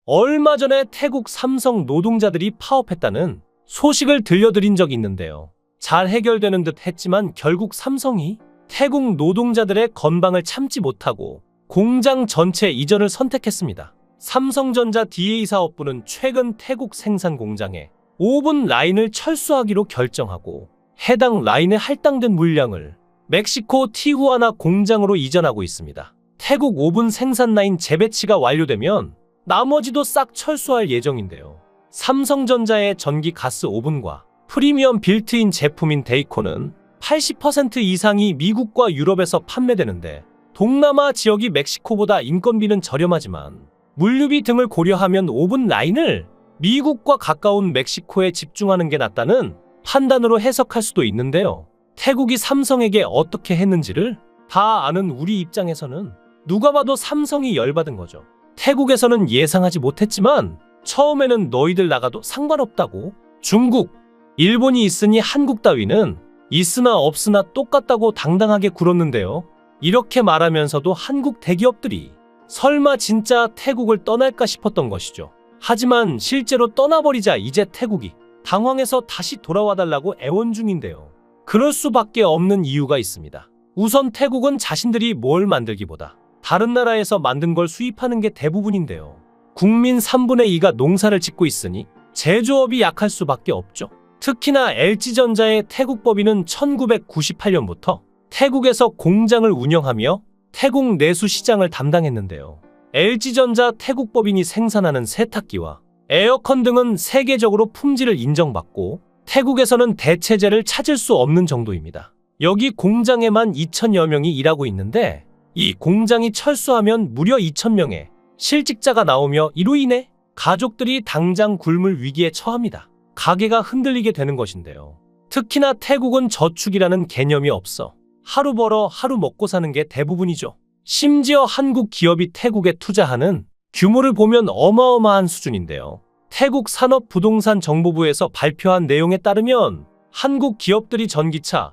얼마 전에 태국 삼성 노동자들이 파업했다는 소식을 들려드린 적이 있는데요. 잘 해결되는 듯 했지만 결국 삼성이 태국 노동자들의 건방을 참지 못하고 공장 전체 이전을 선택했습니다. 삼성전자 DA 사업부는 최근 태국 생산 공장에 오븐 라인을 철수하기로 결정하고 해당 라인에 할당된 물량을 멕시코 티후아나 공장으로 이전하고 있습니다. 태국 오븐 생산 라인 재배치가 완료되면 나머지도 싹 철수할 예정인데요. 삼성전자의 전기 가스 오븐과 프리미엄 빌트인 제품인 데이코는 80% 이상이 미국과 유럽에서 판매되는데 동남아 지역이 멕시코보다 인건비는 저렴하지만 물류비 등을 고려하면 오븐 라인을 미국과 가까운 멕시코에 집중하는 게 낫다는 판단으로 해석할 수도 있는데요. 태국이 삼성에게 어떻게 했는지를 다 아는 우리 입장에서는 누가 봐도 삼성이 열받은 거죠. 태국에서는 예상하지 못했지만 처음에는 너희들 나가도 상관없다고, 중국, 일본이 있으니 한국 따위는 있으나 없으나 똑같다고 당당하게 굴었는데요. 이렇게 말하면서도 한국 대기업들이 설마 진짜 태국을 떠날까 싶었던 것이죠. 하지만 실제로 떠나버리자 이제 태국이 당황해서 다시 돌아와달라고 애원 중인데요. 그럴 수밖에 없는 이유가 있습니다. 우선 태국은 자신들이 뭘 만들기보다 다른 나라에서 만든 걸 수입하는 게 대부분인데요. 국민 3분의 2가 농사를 짓고 있으니 제조업이 약할 수밖에 없죠. 특히나 LG전자의 태국 법인은 1998년부터 태국에서 공장을 운영하며 태국 내수 시장을 담당했는데요. LG전자 태국 법인이 생산하는 세탁기와 에어컨 등은 세계적으로 품질을 인정받고 태국에서는 대체제를 찾을 수 없는 정도입니다. 여기 공장에만 2,000여 명이 일하고 있는데 이 공장이 철수하면 무려 2,000명의 실직자가 나오며 이로 인해 가족들이 당장 굶을 위기에 처합니다. 가게가 흔들리게 되는 것인데요. 특히나 태국은 저축이라는 개념이 없어 하루 벌어 하루 먹고 사는 게 대부분이죠. 심지어 한국 기업이 태국에 투자하는 규모를 보면 어마어마한 수준인데요. 태국 산업부동산정보부에서 발표한 내용에 따르면 한국 기업들이 전기차,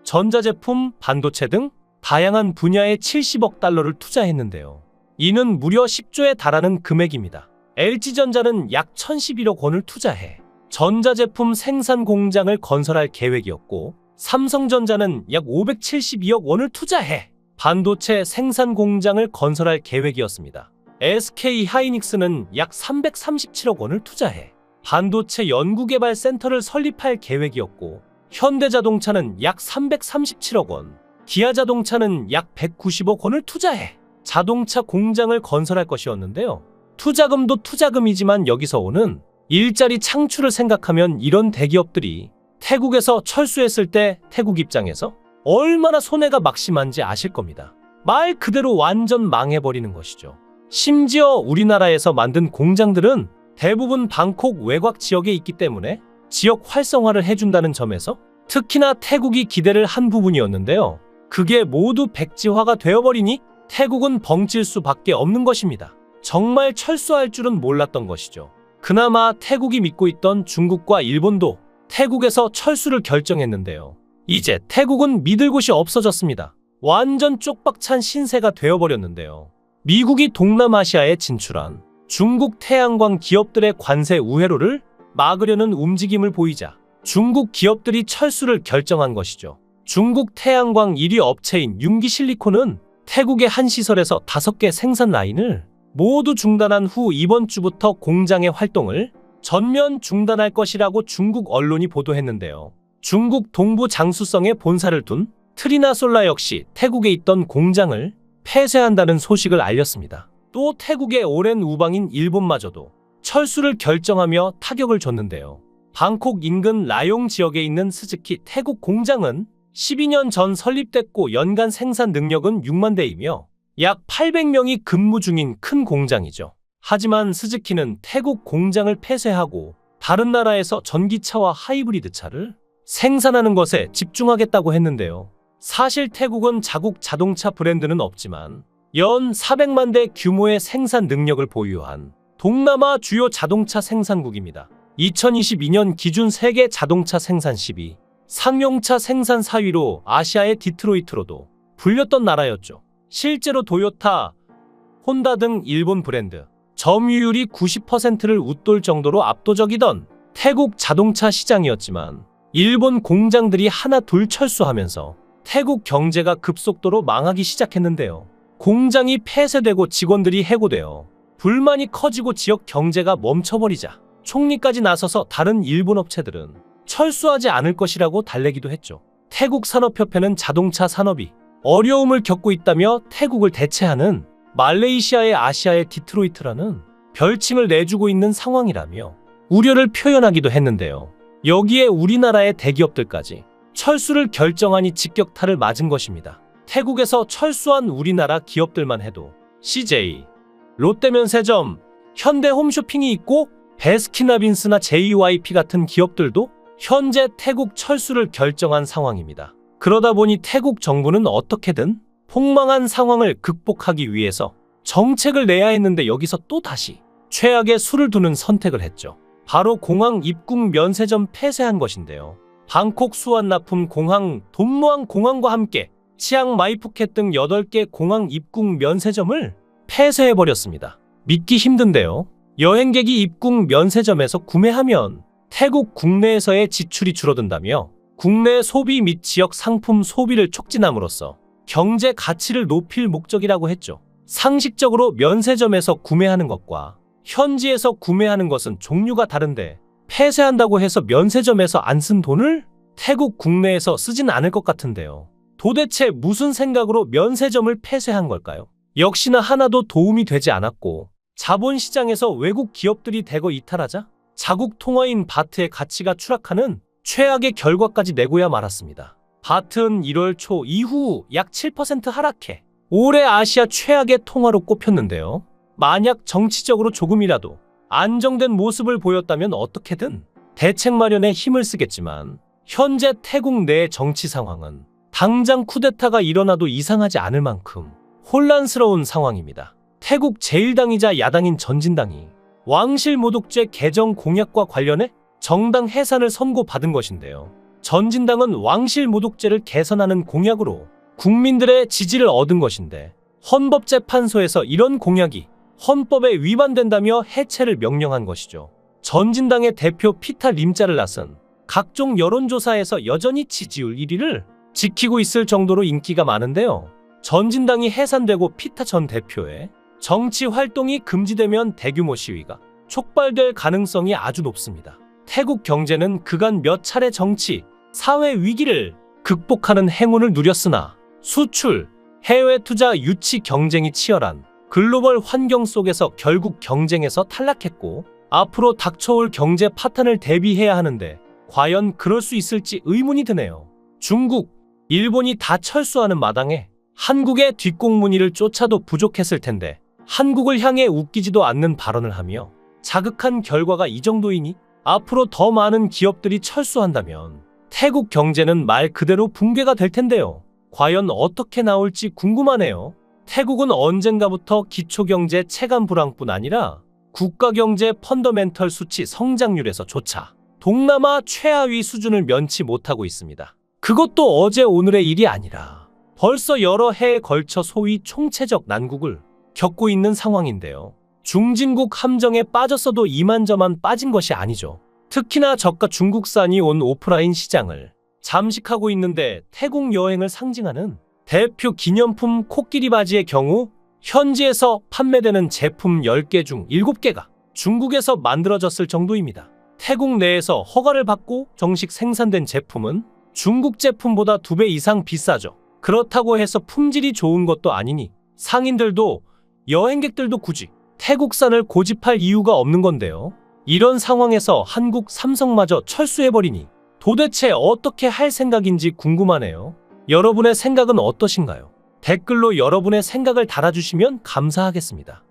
전자제품, 반도체 등 다양한 분야에 70억 달러를 투자했는데요. 이는 무려 10조에 달하는 금액입니다. LG전자는 약 1,011억 원을 투자해 전자제품 생산 공장을 건설할 계획이었고 삼성전자는 약 572억 원을 투자해 반도체 생산 공장을 건설할 계획이었습니다. SK하이닉스는 약 337억 원을 투자해 반도체 연구개발 센터를 설립할 계획이었고 현대자동차는 약 337억 원, 기아자동차는 약 190억 원을 투자해 자동차 공장을 건설할 것이었는데요. 투자금도 투자금이지만 여기서 오는 일자리 창출을 생각하면 이런 대기업들이 태국에서 철수했을 때 태국 입장에서 얼마나 손해가 막심한지 아실 겁니다. 말 그대로 완전 망해버리는 것이죠. 심지어 우리나라에서 만든 공장들은 대부분 방콕 외곽 지역에 있기 때문에 지역 활성화를 해준다는 점에서 특히나 태국이 기대를 한 부분이었는데요. 그게 모두 백지화가 되어버리니 태국은 벙칠 수밖에 없는 것입니다. 정말 철수할 줄은 몰랐던 것이죠. 그나마 태국이 믿고 있던 중국과 일본도 태국에서 철수를 결정했는데요. 이제 태국은 믿을 곳이 없어졌습니다. 완전 쪽박찬 신세가 되어버렸는데요. 미국이 동남아시아에 진출한 중국 태양광 기업들의 관세 우회로를 막으려는 움직임을 보이자 중국 기업들이 철수를 결정한 것이죠. 중국 태양광 1위 업체인 융기실리콘은 태국의 한 시설에서 5개 생산 라인을 모두 중단한 후 이번 주부터 공장의 활동을 전면 중단할 것이라고 중국 언론이 보도했는데요. 중국 동부 장수성에 본사를 둔 트리나솔라 역시 태국에 있던 공장을 폐쇄한다는 소식을 알렸습니다. 또 태국의 오랜 우방인 일본마저도 철수를 결정하며 타격을 줬는데요. 방콕 인근 라용 지역에 있는 스즈키 태국 공장은 12년 전 설립됐고 연간 생산 능력은 6만 대이며 약 800명이 근무 중인 큰 공장이죠. 하지만 스즈키는 태국 공장을 폐쇄하고 다른 나라에서 전기차와 하이브리드 차를 생산하는 것에 집중하겠다고 했는데요. 사실 태국은 자국 자동차 브랜드는 없지만 연 400만 대 규모의 생산 능력을 보유한 동남아 주요 자동차 생산국입니다. 2022년 기준 세계 자동차 생산 10위, 상용차 생산 4위로 아시아의 디트로이트로도 불렸던 나라였죠. 실제로 도요타, 혼다 등 일본 브랜드, 점유율이 90%를 웃돌 정도로 압도적이던 태국 자동차 시장이었지만 일본 공장들이 하나 둘 철수하면서 태국 경제가 급속도로 망하기 시작했는데요. 공장이 폐쇄되고 직원들이 해고되어 불만이 커지고 지역 경제가 멈춰버리자 총리까지 나서서 다른 일본 업체들은 철수하지 않을 것이라고 달래기도 했죠. 태국 산업협회는 자동차 산업이 어려움을 겪고 있다며 태국을 대체하는 말레이시아의 아시아의 디트로이트라는 별칭을 내주고 있는 상황이라며 우려를 표현하기도 했는데요. 여기에 우리나라의 대기업들까지 철수를 결정하니 직격탄을 맞은 것입니다. 태국에서 철수한 우리나라 기업들만 해도 CJ, 롯데면세점, 현대홈쇼핑이 있고 베스킨라빈스나 JYP 같은 기업들도 현재 태국 철수를 결정한 상황입니다. 그러다 보니 태국 정부는 어떻게든 폭망한 상황을 극복하기 위해서 정책을 내야 했는데 여기서 또 다시 최악의 수를 두는 선택을 했죠. 바로 공항 입국 면세점 폐쇄한 것인데요. 방콕 수완나품 공항, 돈무안 공항과 함께 치앙마이 푸켓 등 8개 공항 입국 면세점을 폐쇄해버렸습니다. 믿기 힘든데요. 여행객이 입국 면세점에서 구매하면 태국 국내에서의 지출이 줄어든다며 국내 소비 및 지역 상품 소비를 촉진함으로써 경제 가치를 높일 목적이라고 했죠. 상식적으로 면세점에서 구매하는 것과 현지에서 구매하는 것은 종류가 다른데 폐쇄한다고 해서 면세점에서 안 쓴 돈을 태국 국내에서 쓰진 않을 것 같은데요. 도대체 무슨 생각으로 면세점을 폐쇄한 걸까요? 역시나 하나도 도움이 되지 않았고 자본시장에서 외국 기업들이 대거 이탈하자 자국 통화인 바트의 가치가 추락하는 최악의 결과까지 내고야 말았습니다. 바트는 1월 초 이후 약 7% 하락해 올해 아시아 최악의 통화로 꼽혔는데요. 만약 정치적으로 조금이라도 안정된 모습을 보였다면 어떻게든 대책 마련에 힘을 쓰겠지만 현재 태국 내 정치 상황은 당장 쿠데타가 일어나도 이상하지 않을 만큼 혼란스러운 상황입니다. 태국 제1당이자 야당인 전진당이 왕실모독죄 개정 공약과 관련해 정당 해산을 선고받은 것인데요. 전진당은 왕실모독죄를 개선하는 공약으로 국민들의 지지를 얻은 것인데 헌법재판소에서 이런 공약이 헌법에 위반된다며 해체를 명령한 것이죠. 전진당의 대표 피타 림자를 나선 각종 여론조사에서 여전히 지지율 1위를 지키고 있을 정도로 인기가 많은데요. 전진당이 해산되고 피타 전 대표의 정치 활동이 금지되면 대규모 시위가 촉발될 가능성이 아주 높습니다. 태국 경제는 그간 몇 차례 정치, 사회 위기를 극복하는 행운을 누렸으나 수출, 해외 투자 유치 경쟁이 치열한 글로벌 환경 속에서 결국 경쟁에서 탈락했고 앞으로 닥쳐올 경제 파탄을 대비해야 하는데 과연 그럴 수 있을지 의문이 드네요. 중국, 일본이 다 철수하는 마당에 한국의 뒷공무니를 쫓아도 부족했을 텐데 한국을 향해 웃기지도 않는 발언을 하며 자극한 결과가 이 정도이니 앞으로 더 많은 기업들이 철수한다면 태국 경제는 말 그대로 붕괴가 될 텐데요. 과연 어떻게 나올지 궁금하네요. 태국은 언젠가부터 기초경제 체감 불황뿐 아니라 국가경제 펀더멘털 수치 성장률에서조차 동남아 최하위 수준을 면치 못하고 있습니다. 그것도 어제 오늘의 일이 아니라 벌써 여러 해에 걸쳐 소위 총체적 난국을 겪고 있는 상황인데요. 중진국 함정에 빠졌어도 이만저만 빠진 것이 아니죠. 특히나 저가 중국산이 온 오프라인 시장을 잠식하고 있는데 태국 여행을 상징하는 대표 기념품 코끼리 바지의 경우 현지에서 판매되는 제품 10개 중 7개가 중국에서 만들어졌을 정도입니다. 태국 내에서 허가를 받고 정식 생산된 제품은 중국 제품보다 2배 이상 비싸죠. 그렇다고 해서 품질이 좋은 것도 아니니 상인들도 여행객들도 굳이 태국산을 고집할 이유가 없는 건데요. 이런 상황에서 한국 삼성마저 철수해버리니 도대체 어떻게 할 생각인지 궁금하네요. 여러분의 생각은 어떠신가요? 댓글로 여러분의 생각을 달아주시면 감사하겠습니다.